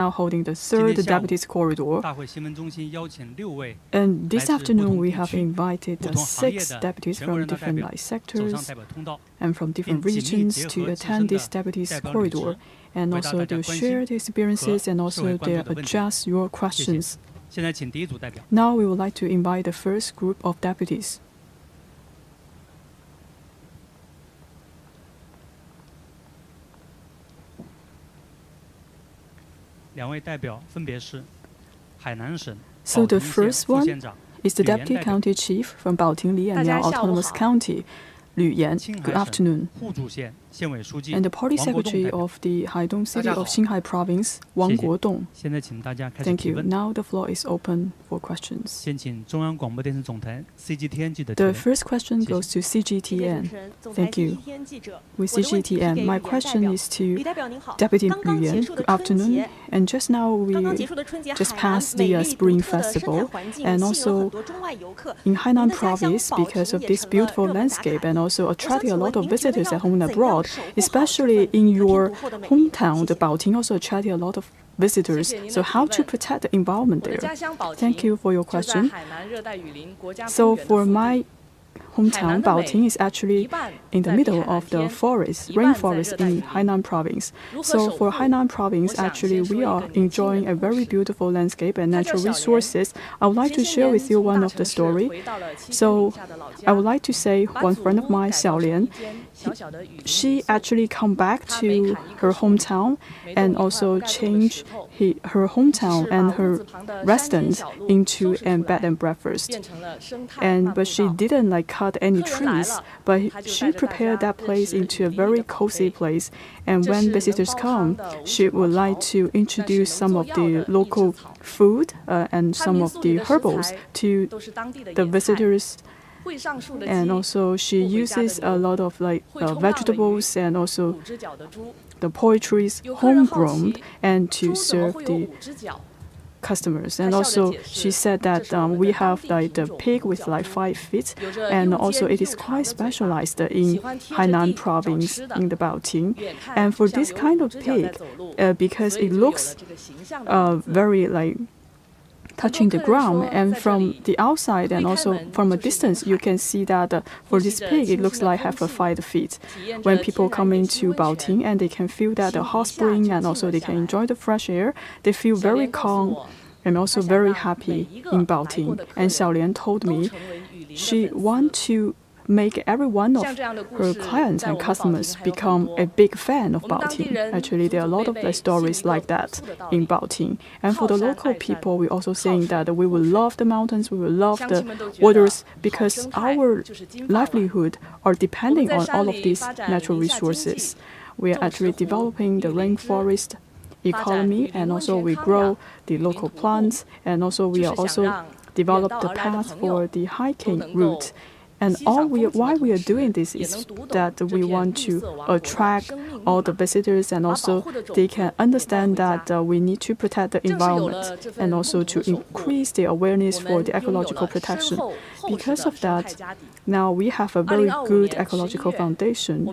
now holding the third Deputies Corridor. And this afternoon, we have invited 6 deputies from different sectors and from different regions to attend this Deputies Corridor and also to share their experiences and also to address your questions. Now we would like to invite the first group of deputies. So the first one is the Deputy County Chief from Baoting Li and Miao Autonomous County, Lü Yan. Good afternoon. And the Party Secretary of the Haidong City of Xinhai Province, Wang Guodong. Thank you. Now the floor is open for questions. The first question goes to CGTN. Thank you. With CGTN, my question is to Deputy Lü Yan. Good afternoon. And just now we just passed the Spring Festival, and also in Hainan Province, because of this beautiful landscape and also attracting a lot of visitors at home and abroad, especially in your hometown, the Baoting also attracting a lot of visitors. So how to protect the environment there? Thank you for your question. So for my hometown, Baoting is actually in the middle of the rainforest in Hainan Province. So for Hainan Province, actually, we are enjoying a very beautiful landscape and natural resources. I would like to share with you one of the story. So I would like to say one friend of mine, Xiao Lian, she actually come back to her hometown and also change her hometown and her residence into a bed and breakfast. But she didn't cut any trees, but she prepared that place into a very cozy place. And when visitors come, she would like to introduce some of the local food and some of the herbals to the visitors. And also she uses a lot of vegetables and also the poultry's homegrown and to serve the customers. And also she said that we have the pig with 5 feet, and also it is quite specialized in Hainan Province in the Baoting. And for this kind of pig, because it looks very touching the ground, and from the outside and also from a distance you can see that for this pig it looks like have 5 feet. When people come into Baoting and they can feel that the hot spring and also they can enjoy the fresh air, they feel very calm and also very happy in Baoting. And Xiao Lian told me she wants to make every one of her clients and customers become a big fan of Baoting. Actually, there are a lot of stories like that in Baoting. And for the local people, we're also saying that we will love the mountains, we will love the waters, because our livelihood are depending on all of these natural resources. We are actually developing the rainforest economy, and also we grow the local plants, and also we are also develop the path for the hiking route. And why we are doing this is that we want to attract all the visitors, and also they can understand that we need to protect the environment and also to increase the awareness for the ecological protection. Because of that, now we have a very good ecological foundation.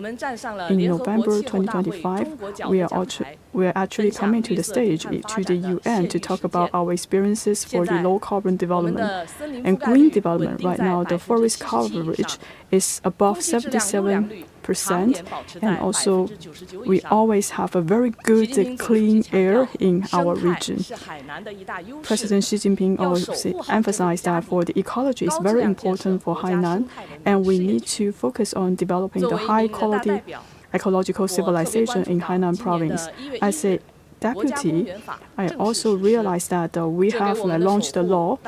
In November 2025, we are actually coming to the stage to the UN to talk about our experiences for the low carbon development and green development. Right now, the forest coverage is above 77%, and also we always have a very good clean air in our region. President Xi Jinping always emphasized that for the ecology is very important for Hainan, and we need to focus on developing the high quality ecological civilization in Hainan Province. As a deputy, I also realized that we have launched the law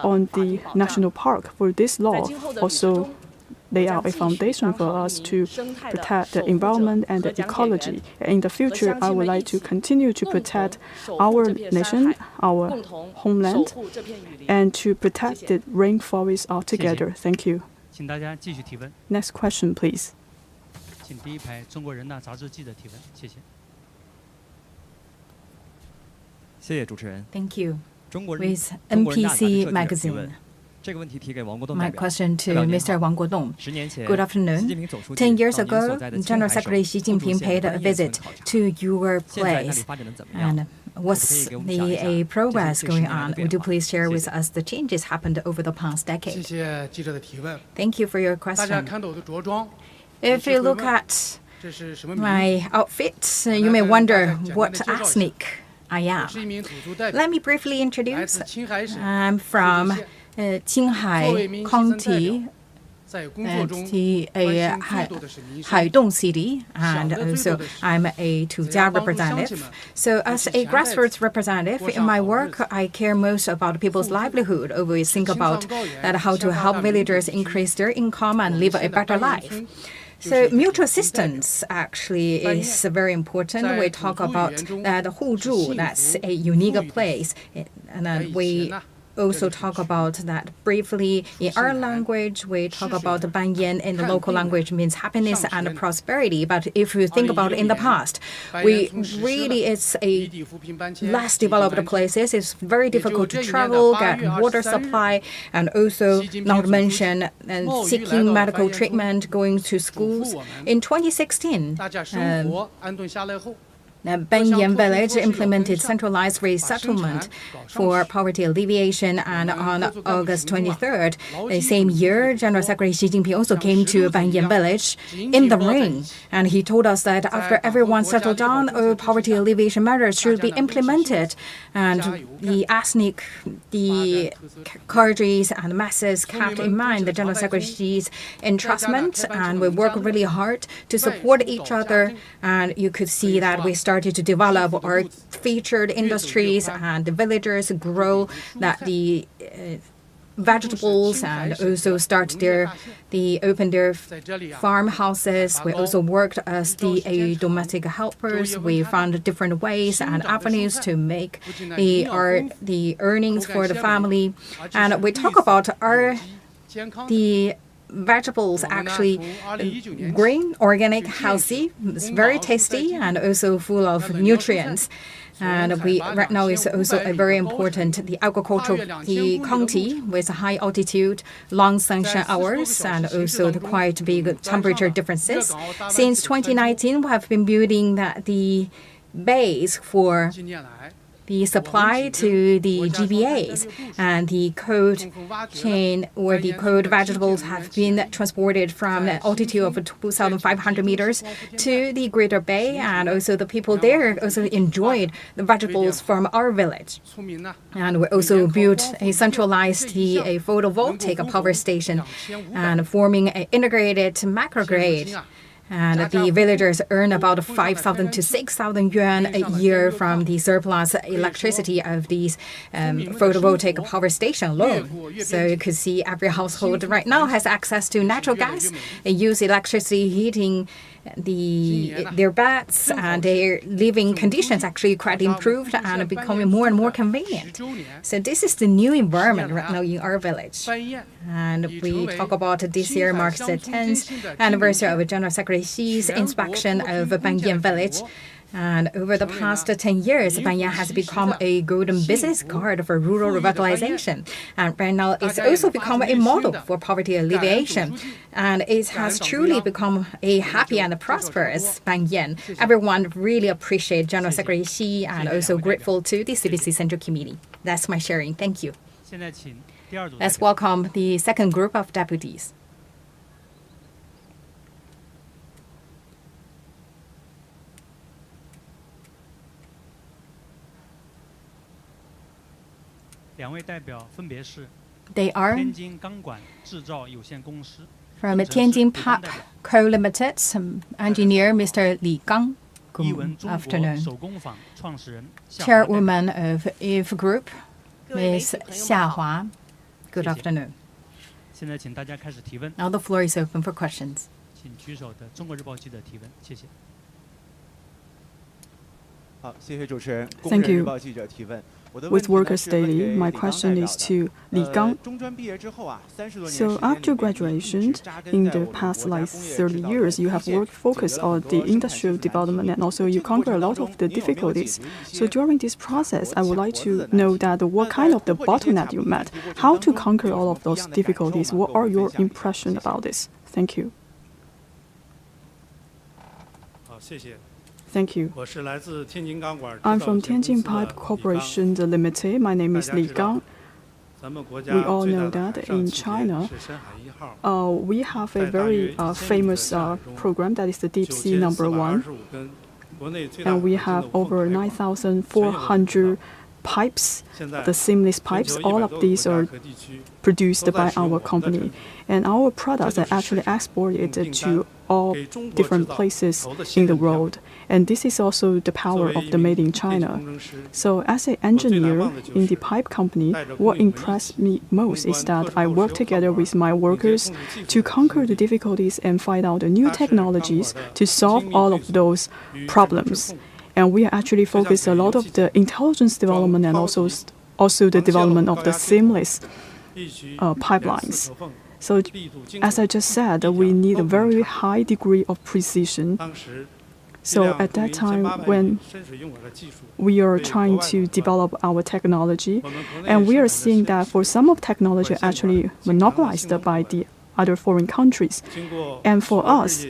on the national park. For this law, also lay out a foundation for us to protect the environment and the ecology. In the future, I would like to continue to protect our nation, our homeland, and to protect the rainforest altogether. Thank you. Next question, please. Thank you. With NPC magazine. My question to Mr. Wang Guodong. Good afternoon. 10 years ago, General Secretary Xi Jinping paid a visit to your place. And what's the progress going on? Would you please share with us the changes happened over the past decade? Thank you for your question. If you look at my outfit, you may wonder what ethnic I am. Let me briefly introduce. I'm from Qinghai County, Haidong City, and also I'm a Tujia representative. So as a grassroots representative, in my work, I care most about people's livelihood. Always think about that how to help villagers increase their income and live a better life. So mutual assistance actually is very important. We talk about that Huzhu, that's a unique place, and then we also talk about that briefly in our language. We talk about Banyan in the local language means happiness and prosperity. But if you think about in the past, it's a less developed places. It's very difficult to travel, get water supply, and also not to mention seeking medical treatment, going to schools. In 2016, Banyan Village implemented centralized resettlement for poverty alleviation, and on August 23rd, the same year, General Secretary Xi Jinping also came to Banyan Village in the rain, and he told us that after everyone settled down, poverty alleviation measures should be implemented, and the ethnic, the cadres and masses kept in mind the General Secretary's entrustment, and we work really hard to support each other, and you could see that we started to develop our featured industries, and the villagers grow the vegetables and also open their farmhouses. We also worked as the domestic helpers. We found different ways and avenues to make the earnings for the family. And we talk about the vegetables actually green, organic, healthy. It's very tasty and also full of nutrients. And right now is also a very important the agricultural county with high altitude, long sunshine hours, and also the quite big temperature differences. Since 2019, we have been building the base for the supply to the GBAs, and the cold chain or the cold vegetables have been transported from an altitude of 2,500 meters to the Greater Bay, and also the people there also enjoyed the vegetables from our village. And we also built a centralized a photovoltaic power station and forming an integrated macrogrid. And the villagers earn about 5,000 to 6,000 yuan a year from the surplus electricity of these photovoltaic power station alone. So you could see every household right now has access to natural gas. They use electricity heating their beds, and their living conditions actually quite improved and becoming more and more convenient. So this is the new environment right now in our village. And we talk about this year marks the 10th anniversary of General Secretary Xi's inspection of Banyan Village. And over the past 10 years, Banyan has become a golden business card for rural revitalization. And right now, it's also become a model for poverty alleviation. And it has truly become a happy and prosperous Banyan. Everyone really appreciates General Secretary Xi and also grateful to the CPC Central Committee. That's my sharing. Thank you. Let's welcome the second group of deputies. They are from Tianjin Pap Co. Limited, engineer Mr. Li Gang. Good afternoon. Chairwoman of IF Group, Ms. Xia Hua. Good afternoon. Now the floor is open for questions. Thank you. with workers daily. My question is to Li Gang. So after graduation, in the past 30 years, you have focused on the industrial development and also you conquer a lot of the difficulties. So during this process, I would like to know that what kind of the bottleneck you met, how to conquer all of those difficulties. What are your impressions about this? Thank you. Thank you. I'm from Tianjin Pipe Corporation Limited. My name is Li Gang. We all know that in China, we have a very famous program that is the Deep Sea #1. And we have over 9,400 pipes, the seamless pipes. All of these are produced by our company. And our products are actually exported to all different places in the world. And this is also the power of the Made in China. So as an engineer in the pipe company, what impressed me most is that I work together with my workers to conquer the difficulties and find out the new technologies to solve all of those problems. And we actually focus a lot of the intelligence development and also the development of the seamless pipelines. So as I just said, we need a very high degree of precision. So at that time, when we are trying to develop our technology, and we are seeing that for some of technology actually monopolized by the other foreign countries. And for us,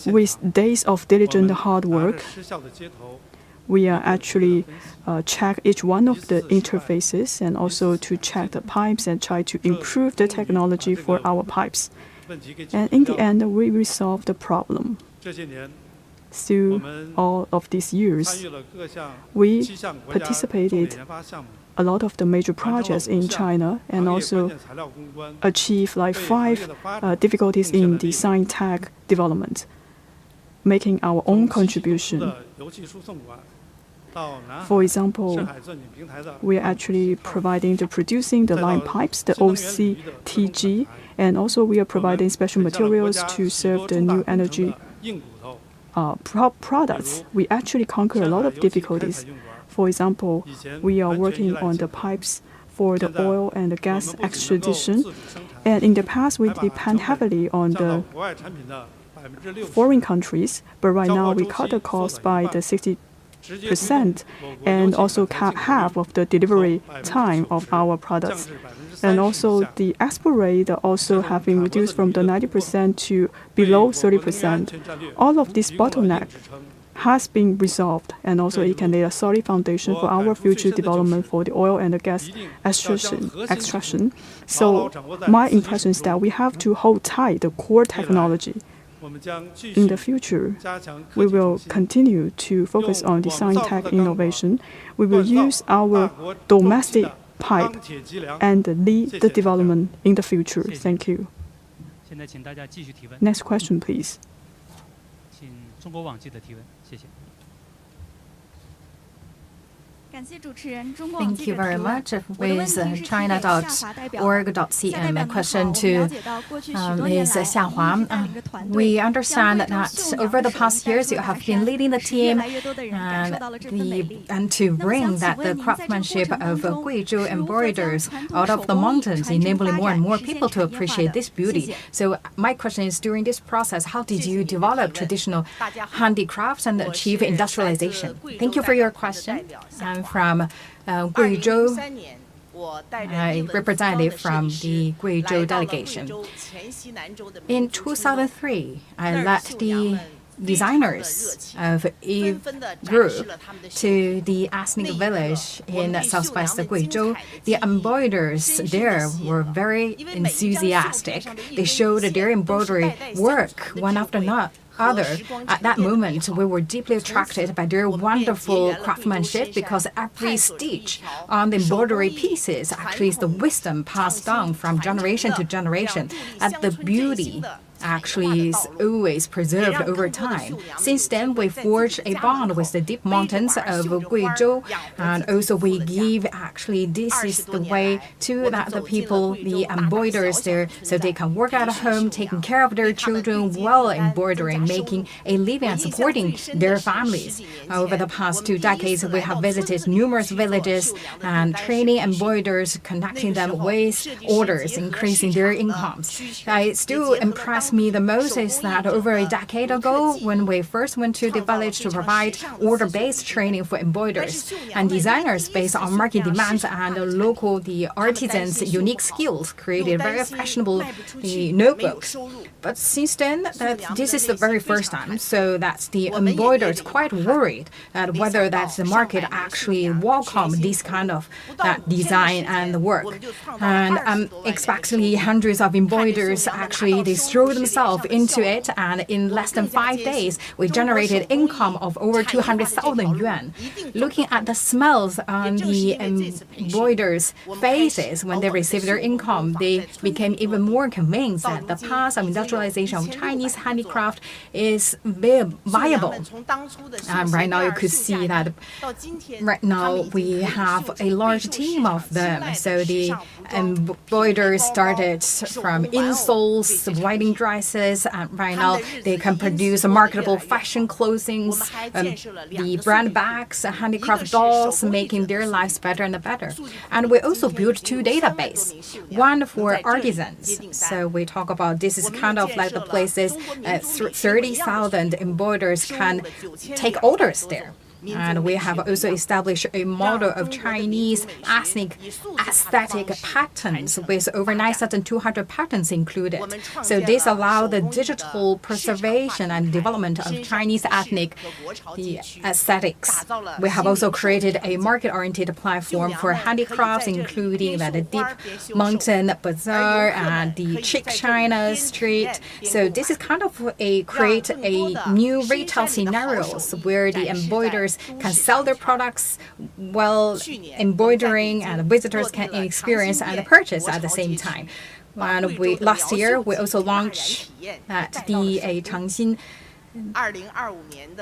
with days of diligent hard work, we are actually check each one of the interfaces and also to check the pipes and try to improve the technology for our pipes. And in the end, we resolve the problem. Through all of these years, we participated a lot of the major projects in China and also achieved like 5 difficulties in design tech development, making our own contribution. For example, we are actually providing producing the line pipes, the OCTG, and also we are providing special materials to serve the new energy products. We actually conquer a lot of difficulties. For example, we are working on the pipes for the oil and the gas extradition. And in the past, we depend heavily on the foreign countries, but right now we cut the cost by the 60%, and also cut half of the delivery time of our products. And also the export rate also have been reduced from the 90% to below 30%. All of this bottleneck has been resolved, and also it can lay a solid foundation for our future development for the oil and the gas extraction. So my impression is that we have to hold tight the core technology. In the future, we will continue to focus on design tech innovation. We will use our domestic pipe and lead the development in the future. Thank you. Next question, please. Thank you very much. With China.org.cn, a question to Ms. Xiahua. We understand that over the past years you have been leading the team and to bring that the craftsmanship of Guizhou embroiders out of the mountains, enabling more and more people to appreciate this beauty. So my question is, during this process, how did you develop traditional handicrafts and achieve industrialization? Thank you for your question. From Guizhou, representative from the Guizhou delegation. In 2003, I led the designers of Eve Group to the ethnic village in southwest Guizhou. The embroiders there were very enthusiastic. They showed their embroidery work one after another. At that moment, we were deeply attracted by their wonderful craftsmanship because every stitch on the embroidery pieces actually is the wisdom passed down from generation to generation. And the beauty actually is always preserved over time. Since then, we forged a bond with the deep mountains of Guizhou, and also we give actually this is the way to that the people, the embroiderers there, so they can work at home, taking care of their children while embroidering, making a living and supporting their families. Over the past 2 decades, we have visited numerous villages and training embroiderers, connecting them with orders, increasing their incomes. It still impressed me the most is that over a decade ago, when we first went to the village to provide order-based training for embroiderers and designers based on market demands and local artisans' unique skills, created very fashionable notebooks. But since then, this is the very first time, so that's the embroiderers quite worried that whether that's the market actually welcome this kind of design and work. And especially hundreds of embroiderers actually they throw themselves into it, and in less than 5 days, we generated income of over 200,000 yuan. Looking at the smiles on the embroiderers' faces when they received their income, they became even more convinced that the path of industrialization of Chinese handicraft is viable. And right now, you could see that right now we have a large team of them. So the embroiderers started from insoles, wedding dresses, and right now they can produce marketable fashion clothing, the brand bags, handicraft dolls, making their lives better and better. And we also built 2 databases, one for artisans. So we talk about this is kind of like the places 30,000 embroiderers can take orders there. And we have also established a model of Chinese ethnic aesthetic patterns with over 9,200 patterns included. So this allows the digital preservation and development of Chinese ethnic aesthetics. We have also created a market-oriented platform for handicrafts, including the Deep Mountain Bazaar and the Chic China Street. So this is kind of create a new retail scenarios where the embroiderers can sell their products while embroidering, and visitors can experience and purchase at the same time. And last year, we also launched at the Changxin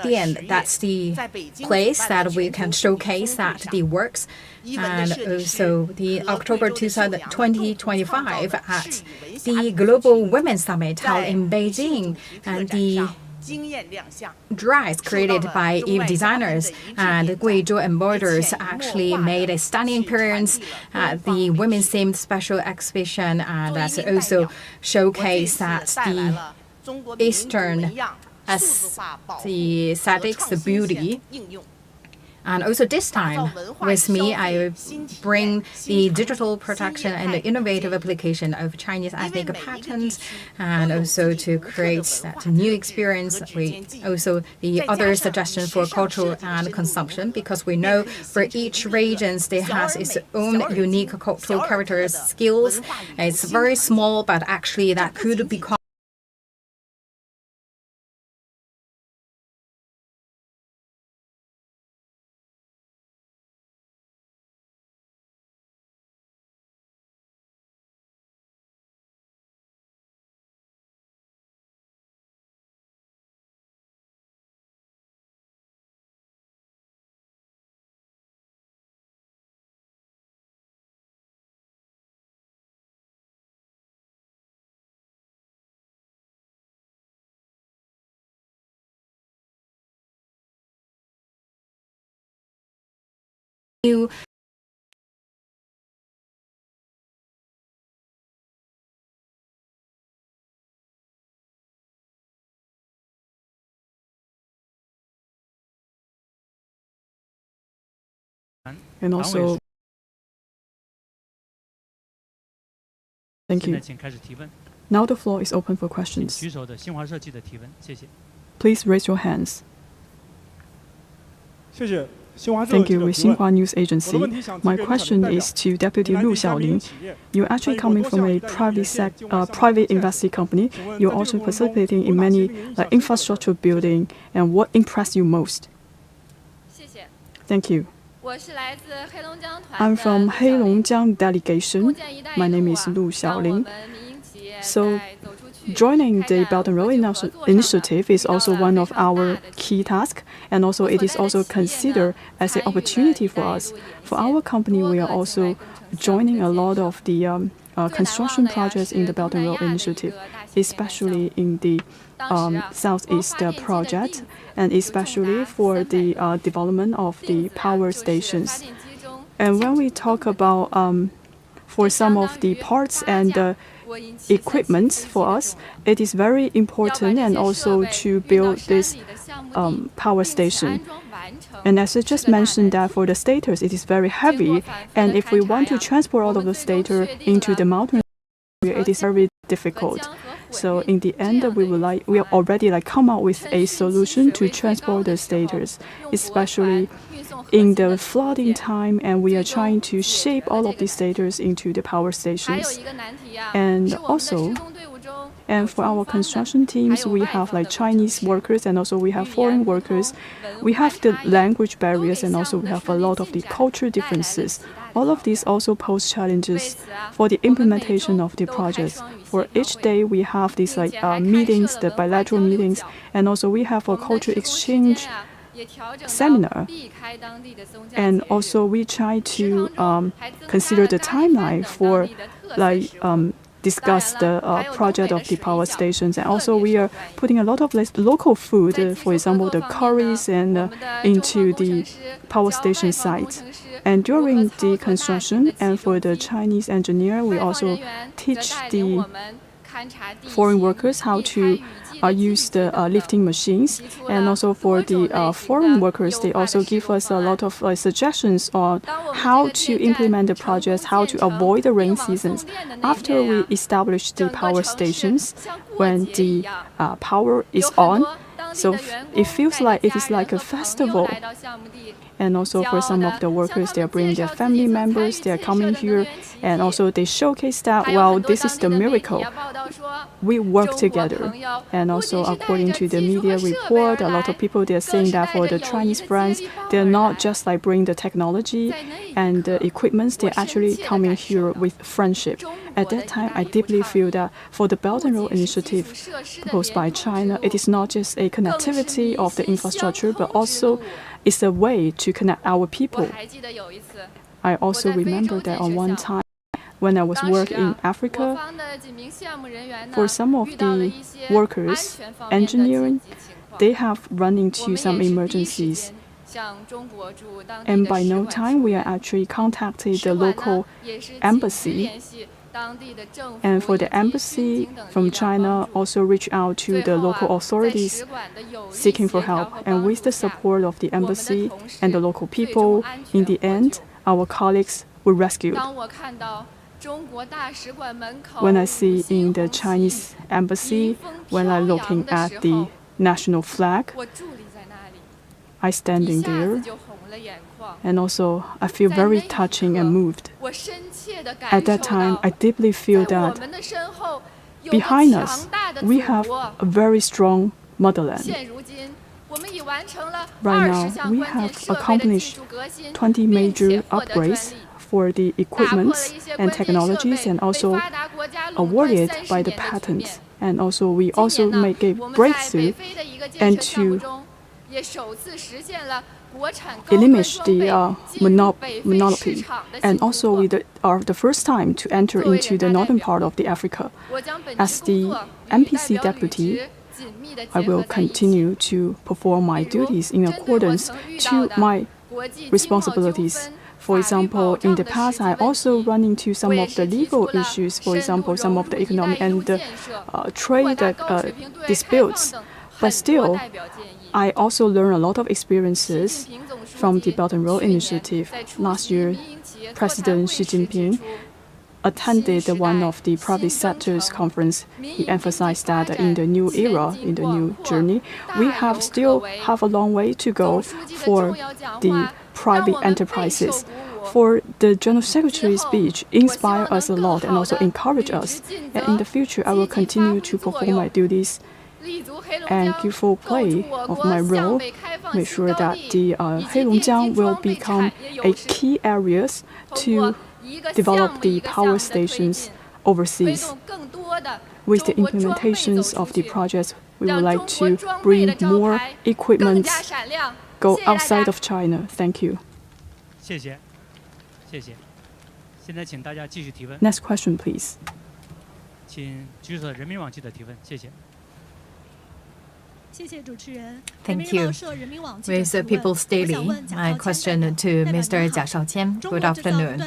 Dian. That's the place that we can showcase that the works. And also the October 2025 at the Global Women's Summit held in Beijing, and the dress created by Eve designers and Guizhou embroiderers actually made a stunning appearance at the women-themed special exhibition, and that's also showcased at the Eastern as the aesthetics, the beauty. And also this time, with me, I bring the digital protection and the innovative application of Chinese ethnic patterns, and also to create that new experience. We also the other suggestion for cultural and consumption, because we know for each region, it has its own unique cultural characters, skills. It's very small, but actually that could become new. And also, thank you. Now the floor is open for questions. Please raise your hands. Thank you. With Xinhua News Agency. My question is to Deputy Lu Xiaoling. You're actually coming from a private investing company. You're also participating in many infrastructure building. And what impressed you most? Thank you. I'm from Heilongjiang delegation. My name is Lu Xiaoling. So joining the Belt and Road Initiative is also one of our key tasks, and also it is also considered as an opportunity for us. For our company, we are also joining a lot of the construction projects in the Belt and Road Initiative, especially in the Southeast project, and especially for the development of the power stations. And when we talk about for some of the parts and equipment for us, it is very important and also to build this power station. And as I just mentioned that for the stators, it is very heavy, and if we want to transport all of the stator into the mountain area, it is very difficult. So in the end, we already come out with a solution to transport the stators, especially in the flooding time, and we are trying to shape all of these stators into the power stations. And also, and for our construction teams, we have Chinese workers and also we have foreign workers. We have the language barriers and also we have a lot of the cultural differences. All of these also pose challenges for the implementation of the projects. For each day, we have these meetings, the bilateral meetings, and also we have a cultural exchange seminar. And also we try to consider the timeline for discuss the project of the power stations, and also we are putting a lot of local food, for example, the curries and into the power station site. And during the construction, and for the Chinese engineer, we also teach the foreign workers how to use the lifting machines, and also for the foreign workers, they also give us a lot of suggestions on how to implement the projects, how to avoid the rain seasons. After we establish the power stations, when the power is on, so it feels like it is like a festival. And also for some of the workers, they are bringing their family members, they are coming here, and also they showcase that, well, this is the miracle. We work together. And also according to the media report, a lot of people, they are saying that for the Chinese friends, they are not just bringing the technology and the equipment, they are actually coming here with friendship. At that time, I deeply feel that for the Belt and Road Initiative proposed by China, it is not just a connectivity of the infrastructure, but also it's a way to connect our people. I also remember that on one time, when I was working in Africa, for some of the workers, engineering, they have run into some emergencies. And by no time, we are actually contacted the local embassy. And for the embassy from China also reach out to the local authorities seeking for help. And with the support of the embassy and the local people, in the end, our colleagues were rescued. When I see in the Chinese embassy, when I'm looking at the national flag, I standing there, and also I feel very touching and moved. At that time, I deeply feel that behind us, we have a very strong motherland. Right now, we have accomplished 20 major upgrades for the equipment and technologies, and also awarded by the patents. And also, we also make a breakthrough and to eliminate the monopoly. And also, we are the first time to enter into the northern part of the Africa. As the NPC deputy, I will continue to perform my duties in accordance to my responsibilities. For example, in the past, I also run into some of the legal issues, for example, some of the economic and trade disputes. But still, I also learned a lot of experiences from the Belt and Road Initiative. Last year, President Xi Jinping attended one of the private sector's conference. He emphasized that in the new era, in the new journey, we still have a long way to go for the private enterprises. For the General Secretary's speech inspire us a lot and also encourage us. And in the future, I will continue to perform my duties and give full play of my role, make sure that the Heilongjiang will become a key areas to develop the power stations overseas. with the implementations of the projects, we would like to bring more equipment go outside of China. Thank you. 谢谢，谢谢。现在请大家继续提问。 Next question, please. 请举手的人民网记者提问，谢谢。 Thank you. With the People's Daily, my question to Mr. Jia Shaoqian. Good afternoon.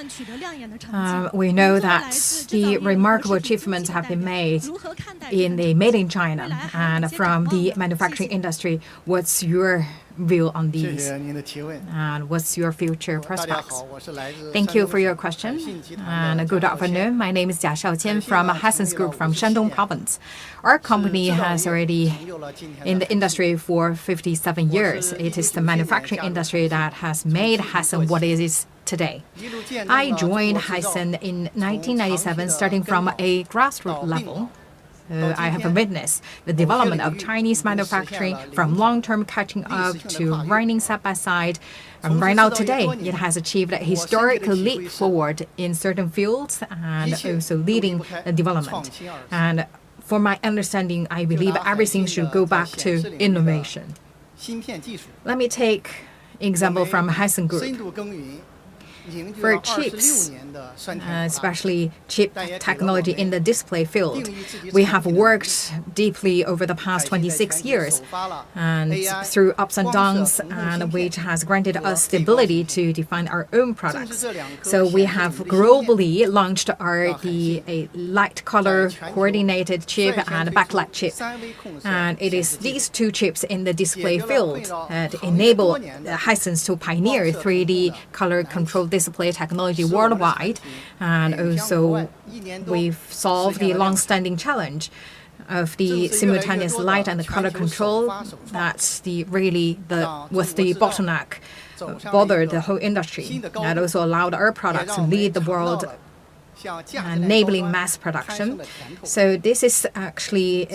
We know that the remarkable achievements have been made in the Made in China and from the manufacturing industry. What's your view on these? And what's your future prospects? Thank you for your question. And good afternoon. My name is Jia Shaoqian from Hassan's Group from Shandong Province. Our company has already in the industry for 57 years. It is the manufacturing industry that has made Hassan what it is today. I joined Hassan in 1997, starting from a grassroots level. I have witnessed the development of Chinese manufacturing from long-term catching up to running side by side. And right now, today, it has achieved a historic leap forward in certain fields and also leading the development. And for my understanding, I believe everything should go back to innovation. Let me take example from Hassan Group. For chips, especially chip technology in the display field, we have worked deeply over the past 26 years and through ups and downs, and which has granted us the ability to define our own products. So we have globally launched a light color coordinated chip and backlight chip. And it is these two chips in the display field that enable Hisense to pioneer 3D color control display technology worldwide, and also we've solved the long-standing challenge of the simultaneous light and the color control. That's was the bottleneck bothered the whole industry. That also allowed our products to lead the world, enabling mass production. So this is actually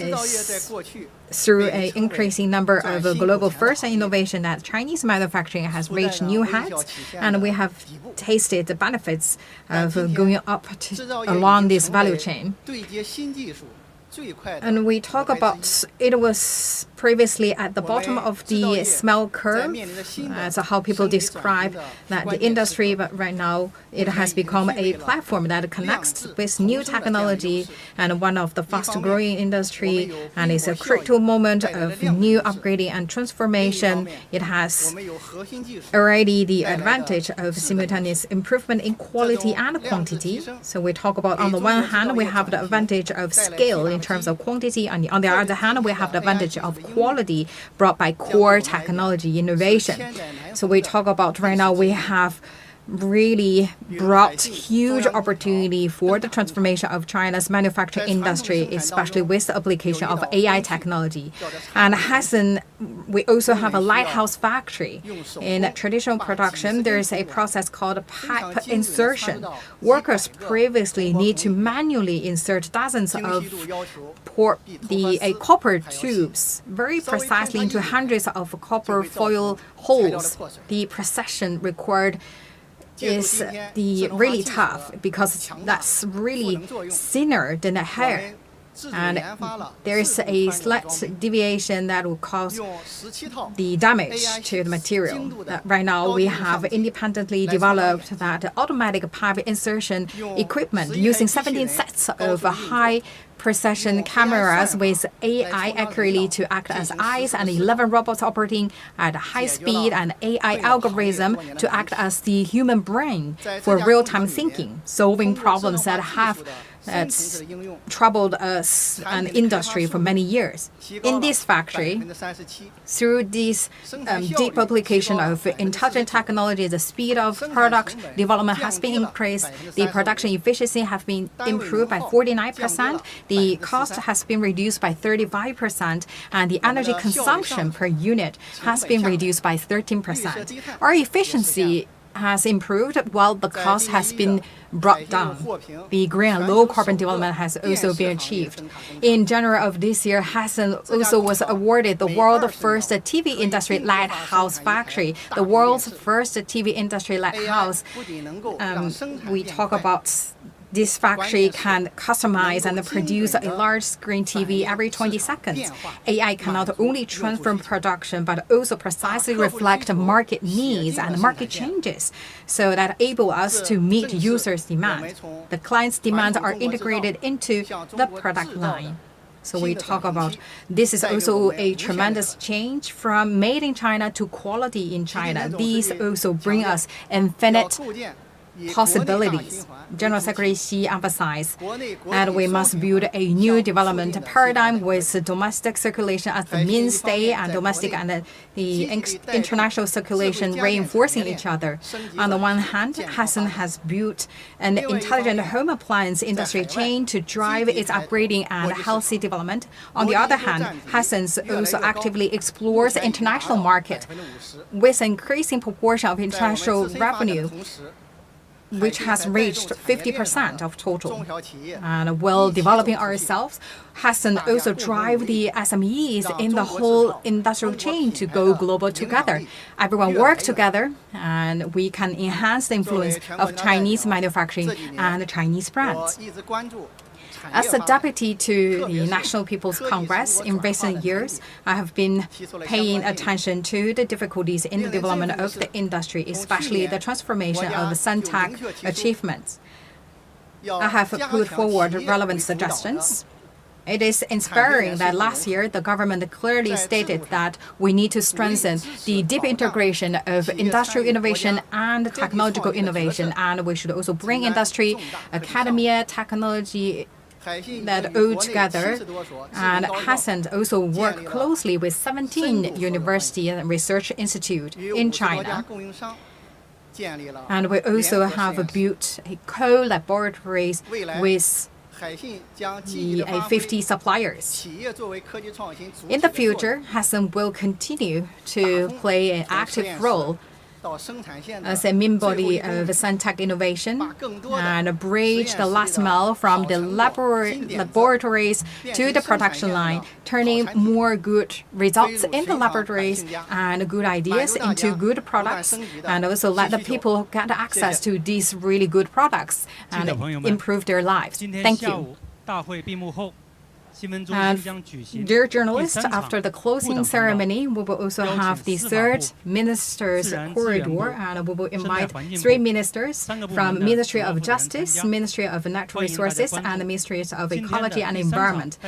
through an increasing number of global first innovation that Chinese manufacturing has reached new heights, and we have tasted the benefits of going up along this value chain. And we talk about it was previously at the bottom of the smell curve. That's how people describe that the industry, but right now it has become a platform that connects with new technology and one of the fast growing industry, and it's a critical moment of new upgrading and transformation. It has already the advantage of simultaneous improvement in quality and quantity. So we talk about, on the one hand, we have the advantage of scale in terms of quantity, and on the other hand, we have the advantage of quality brought by core technology innovation. So we talk about right now we have really brought huge opportunity for the transformation of China's manufacturing industry, especially with the application of AI technology. And Hassan, we also have a lighthouse factory. In traditional production, there is a process called pipe insertion. Workers previously need to manually insert dozens of copper tubes very precisely into hundreds of copper foil holes. The precision required is really tough because that's really thinner than a hair. And there is a slight deviation that will cause the damage to the material. Right now, we have independently developed that automatic pipe insertion equipment using 17 sets of high precision cameras with AI accurately to act as eyes, and 11 robots operating at high speed, and AI algorithm to act as the human brain for real-time thinking, solving problems that have troubled us and industry for many years. In this factory, through this deep application of intelligent technology, the speed of product development has been increased, the production efficiency has been improved by 49%, the cost has been reduced by 35%, and the energy consumption per unit has been reduced by 13%. Our efficiency has improved while the cost has been brought down. The green and low carbon development has also been achieved. In January of this year, Hassan also was awarded the world's first TV industry lighthouse factory. The world's first TV industry lighthouse. We talk about This factory can customize and produce a large screen TV every 20 seconds. AI can not only transform production, but also precisely reflect market needs and market changes, so that enable us to meet users' demand. The client's demands are integrated into the product line. So we talk about this is also a tremendous change from made in China to quality in China. These also bring us infinite possibilities. General Secretary Xi emphasized that we must build a new development paradigm with domestic circulation as the mainstay and domestic and the international circulation reinforcing each other. On the one hand, Hysan has built an intelligent home appliance industry chain to drive its upgrading and healthy development. On the other hand, Hysan also actively explores the international market with an increasing proportion of international revenue, which has reached 50% of total. And while developing ourselves, Hysan also drive the SMEs in the whole industrial chain to go global together. Everyone work together, and we can enhance the influence of Chinese manufacturing and Chinese brands. As a deputy to the National People's Congress in recent years, I have been paying attention to the difficulties in the development of the industry, especially the transformation of Suntech achievements. I have put forward relevant suggestions. It is inspiring that last year the government clearly stated that we need to strengthen the deep integration of industrial innovation and technological innovation, and we should also bring industry, academia, technology that all together. And Hysan also work closely with 17 university and research institutes in China. And we also have built a co-laboratories with 50 suppliers. In the future, Hysan will continue to play an active role as a main body of Suntech innovation and bridge the last mile from the laboratories to the production line, turning more good results in the laboratories and good ideas into good products, and also let the people get access to these really good products and improve their lives. Thank you. And dear journalists, after the closing ceremony, we will also have the third minister's corridor, and we will invite 3 ministers from Ministry of Justice, Ministry of Natural Resources, and the Ministries of Ecology and Environment.